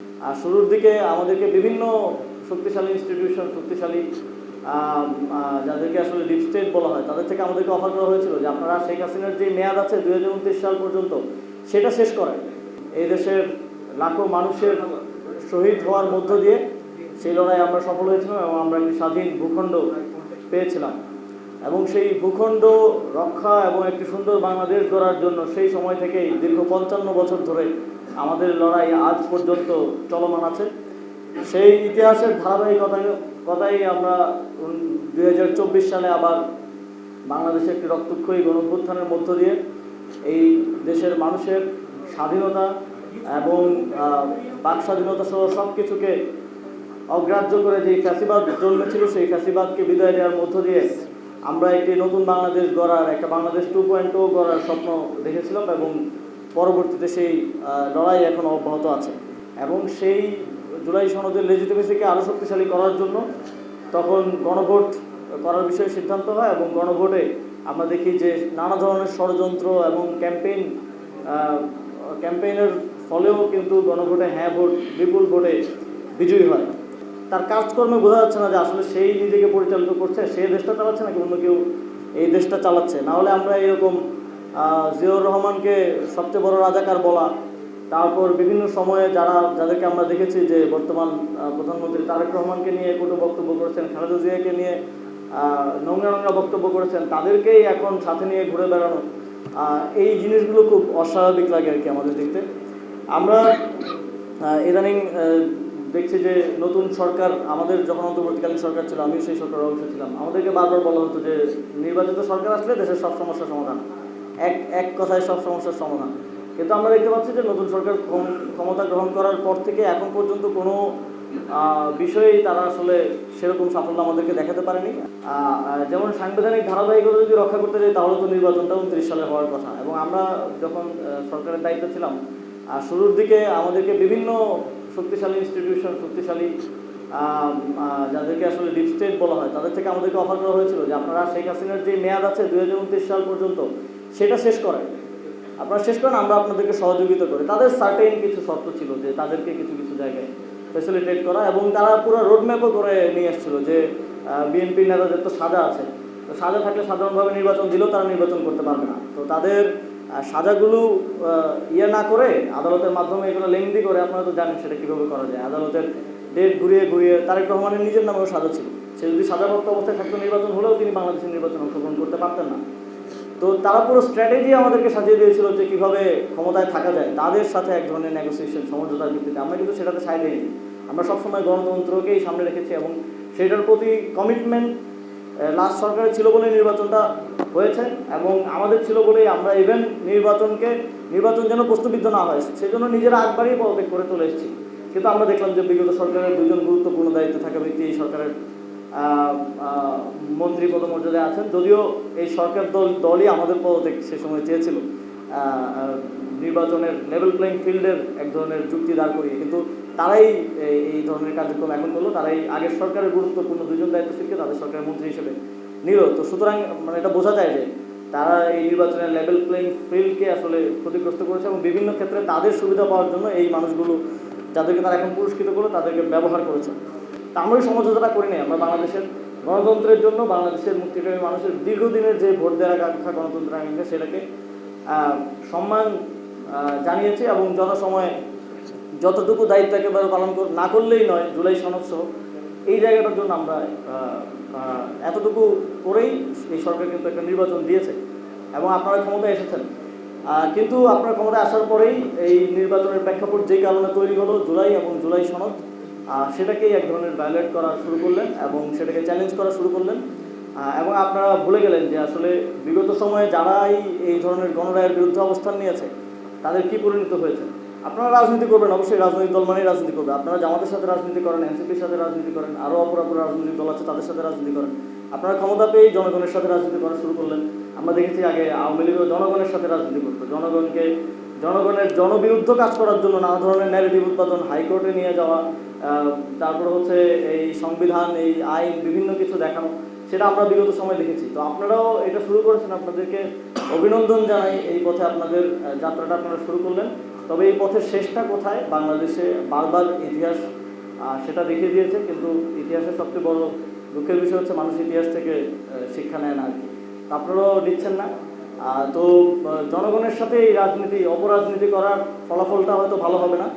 আর শুরুর দিকে আমাদেরকে বিভিন্ন শক্তিশালী ইনস্টিটিউশন, শক্তিশালী যাদেরকে আসলে ডিপ স্টেট বলা হয়, তাদের থেকে আমাদেরকে অফার করা হয়েছিল যে আপনারা শেখ হাসিনার যে মেয়াদ আছে 2029 সাল পর্যন্ত, সেটা শেষ করেন। এই দেশের লাখো মানুষের শহীদ হওয়ার মধ্য দিয়ে সেই লড়াই আমরা সফল হয়েছিলাম এবং আমরা একটি স্বাধীন ভূখণ্ড পেয়েছিলাম। এবং সেই ভূখণ্ড রক্ষা এবং একটি সুন্দর বাংলাদেশ গড়ার জন্য সেই সময় থেকেই দীর্ঘ 55 বছর ধরে আমাদের লড়াই আজ পর্যন্ত চলমান আছে। সেই ইতিহাসের ধারাবাহিকতাই আমরা 2024 সালে আবার বাংলাদেশে একটি রক্তক্ষয়ী গণঅভ্যুত্থানের মধ্য দিয়ে এই দেশের মানুষের স্বাধীনতা এবং বাক স্বাধীনতা সহ সব কিছুকে অগ্রাহ্য করে যে ফ্যাসিবাদ জন্মেছিল, সেই ফ্যাসিবাদকে বিদায় দেওয়ার মধ্য দিয়ে আমরা একটি নতুন বাংলাদেশ গড়ার, একটা বাংলাদেশ 2.0 গড়ার স্বপ্ন দেখেছিলাম এবং পরবর্তীতে সেই লড়াই এখন অব্যাহত আছে। এবং সেই জুলাই সনদের লেজিটিমেসিকে আরও শক্তিশালী করার জন্য তখন গণভোট করার বিষয়ে সিদ্ধান্ত হয় এবং গণভোটে আমরা দেখি যে নানা ধরনের ষড়যন্ত্র এবং ক্যাম্পেইনের ফলেও কিন্তু গণভোটে হ্যাঁ ভোট বিপুল ভোটে বিজয়ী হয়। তার কাজকর্মে বোঝা যাচ্ছে না যে আসলে সেই নিজেকে পরিচালিত করছে, সে দেশটা চালাচ্ছে নাকি অন্য কেউ এই দেশটা চালাচ্ছে। নাহলে আমরা এরকম জিয়াউর রহমানকে সবচেয়ে বড় রাজাকার বলা, তারপর বিভিন্ন সময়ে যাদেরকে আমরা দেখেছি যে বর্তমান প্রধানমন্ত্রী তারেক রহমানকে নিয়ে কটু বক্তব্য করেছেন, খালেদা জিয়াকে নিয়ে নোংরা নোংরা বক্তব্য করেছেন, তাদেরকেই এখন সাথে নিয়ে ঘুরে বেড়ানো, এই জিনিসগুলো খুব অস্বাভাবিক লাগে আর কি আমাদের দেখতে। আমরা ইদানিং দেখছি যে নতুন সরকার, আমাদের যখন অন্তর্বর্তীকালীন সরকার ছিল, আমিও সেই সরকারের অংশ ছিলাম, আমাদেরকে বারবার বলা হতো যে নির্বাচিত সরকার আসলে দেশের সব সমস্যার সমাধান, এক কথায় সব সমস্যার সমাধান। কিন্তু আমরা দেখতে পাচ্ছি যে নতুন সরকার ক্ষমতা গ্রহণ করার পর থেকে এখন পর্যন্ত কোনো বিষয়েই তারা আসলে সেরকম সাফল্য আমাদেরকে দেখাতে পারেনি। যেমন সাংবিধানিক ধারাবাহিকতা যদি রক্ষা করতে যাই তাহলে তো নির্বাচনটা 29 সালে হওয়ার কথা। এবং আমরা যখন সরকারের দায়িত্ব ছিলাম, শুরুর দিকে আমাদেরকে বিভিন্ন শক্তিশালী ইনস্টিটিউশন, শক্তিশালী যাদেরকে আসলে ডিপ স্টেট বলা হয়, তাদের থেকে আমাদেরকে অফার করা হয়েছিল যে আপনারা শেখ হাসিনার যে মেয়াদ আছে 2029 সাল পর্যন্ত, সেটা শেষ করেন। আপনারা শেষ করেন, আমরা আপনাদেরকে সহযোগিতা করি। তাদের সার্টেন কিছু শর্ত ছিল যে তাদেরকে কিছু কিছু জায়গায় ফ্যাসিলিটেট করা, এবং তারা পুরো রোডম্যাপও করে নিয়ে এসেছিল যে বিএনপি নেতাদের তো সাজা আছে, তো সাজা থাকলে সাধারণভাবে নির্বাচন দিলেও তারা নির্বাচন করতে পারবে না। তো তাদের সাজাগুলো না করে আদালতের মাধ্যমে এগুলো লেংদি করে, আপনারা তো জানেন সেটা কীভাবে করা যায়। আদালতের ডেট ঘুরিয়ে ঘুরিয়ে তারেক রহমানের নিজের নামেও সাজা ছিল, সে যদি সাজাপ্রাপ্ত অবস্থায় থাকতো নির্বাচন হলেও তিনি বাংলাদেশের নির্বাচনে অংশগ্রহণ করতে পারতেন না। তো তারা পুরো স্ট্র্যাটেজি আমাদেরকে সাজিয়ে দিয়েছিল যে কীভাবে ক্ষমতায় থাকা যায়, তাদের সাথে এক ধরনের নেগোসিয়েশন, সমঝোতার ভিত্তিতে। আমরা কিন্তু সেটাতে সায় দিইনি, আমরা সবসময় গণতন্ত্রকেই সামনে রেখেছি এবং সেটার প্রতি কমিটমেন্ট লাস্ট সরকারের ছিল বলেই নির্বাচনটা হয়েছে এবং আমাদের ছিল বলেই আমরা ইভেন নির্বাচন যেন প্রশ্নবিদ্ধ না হয় সেই জন্য নিজেরা আগবারই পদত্যাগ করে চলে এসেছি। কিন্তু আমরা দেখলাম যে বিগত সরকারের দুজন গুরুত্বপূর্ণ দায়িত্বে থাকা ব্যক্তি এই সরকারের মন্ত্রী পদমর্যাদায় আছেন, যদিও এই সরকার দলই আমাদের পদত্যাগ সে সময় চেয়েছিল নির্বাচনের লেভেল প্লেইং ফিল্ডের এক ধরনের যুক্তি দাঁড় করিয়ে, কিন্তু তারাই এই ধরনের কার্যক্রম এখন করলো। তারাই আগের সরকারের গুরুত্বপূর্ণ দুজন দায়িত্বশীলকে তাদের সরকারের মন্ত্রী হিসেবে নিল। তো সুতরাং মানে এটা বোঝা যায় যে তারা এই নির্বাচনের লেভেল প্লেইং ফিল্ডকে আসলে ক্ষতিগ্রস্ত করেছে এবং বিভিন্ন ক্ষেত্রে তাদের সুবিধা পাওয়ার জন্য এই মানুষগুলো যাদেরকে তারা এখন পুরস্কৃত করলো তাদেরকে ব্যবহার করেছে। তা আমরা সমঝোতাটা করি নাই। আমরা বাংলাদেশের গণতন্ত্রের জন্য, বাংলাদেশের মুক্তিপ্রেমী মানুষের দীর্ঘদিনের যে ভোট দেওয়ার আকাঙ্ক্ষা, গণতন্ত্রের আকাঙ্ক্ষা, সেটাকে সম্মান জানিয়েছি এবং যথাসময়ে যতটুকু দায়িত্ব একেবারে পালন না করলেই নয়, জুলাই সনদ সহ এই জায়গাটার জন্য আমরা এতটুকু করেই এই সরকার কিন্তু একটা নির্বাচন দিয়েছে এবং আপনারা ক্ষমতায় এসেছেন। কিন্তু আপনার ক্ষমতায় আসার পরেই এই নির্বাচনের প্রেক্ষাপট যেই কারণে তৈরি হলো জুলাই এবং জুলাই সনদ, সেটাকেই এক ধরনের ভায়োলেট করা শুরু করলেন এবং সেটাকে চ্যালেঞ্জ করা শুরু করলেন। এবং আপনারা ভুলে গেলেন যে আসলে বিগত সময়ে যারাই এই ধরনের গণরায়ের বিরুদ্ধে অবস্থান নিয়েছে তাদের কী পরিণত হয়েছে। আপনারা রাজনীতি করবেন, অবশ্যই রাজনৈতিক দল মানেই রাজনীতি করবে। আপনারা জামাতের সাথে রাজনীতি করেন, এনসিপির সাথে রাজনীতি করেন, আরও অপর রাজনৈতিক দল আছে তাদের সাথে রাজনীতি করেন। আপনারা ক্ষমতা পেয়েই জনগণের সাথে রাজনীতি করা শুরু করলেন। আমরা দেখেছি আগে আওয়ামী লীগও জনগণের সাথে রাজনীতি করতো, জনগণের জনবিরুদ্ধ কাজ করার জন্য নানা ধরনের ন্যারেটিভ উৎপাদন, হাইকোর্টে নিয়ে যাওয়া, তারপর হচ্ছে এই সংবিধান, এই আইন, বিভিন্ন কিছু দেখানো, সেটা আমরা বিগত সময় দেখেছি। তো আপনারাও এটা শুরু করেছেন, আপনাদেরকে অভিনন্দন জানাই। এই পথে আপনাদের যাত্রাটা আপনারা শুরু করলেন। তবে এই পথের শেষটা কোথায় বাংলাদেশে বারবার ইতিহাস সেটা দেখিয়ে দিয়েছে, কিন্তু ইতিহাসের সবচেয়ে বড় দুঃখের বিষয় হচ্ছে মানুষ ইতিহাস থেকে শিক্ষা নেয় না আর কি। আপনারাও নিচ্ছেন না। তো জনগণের সাথে এই রাজনীতি অপরাজনীতি করার ফলাফলটা হয়তো ভালো হবে না।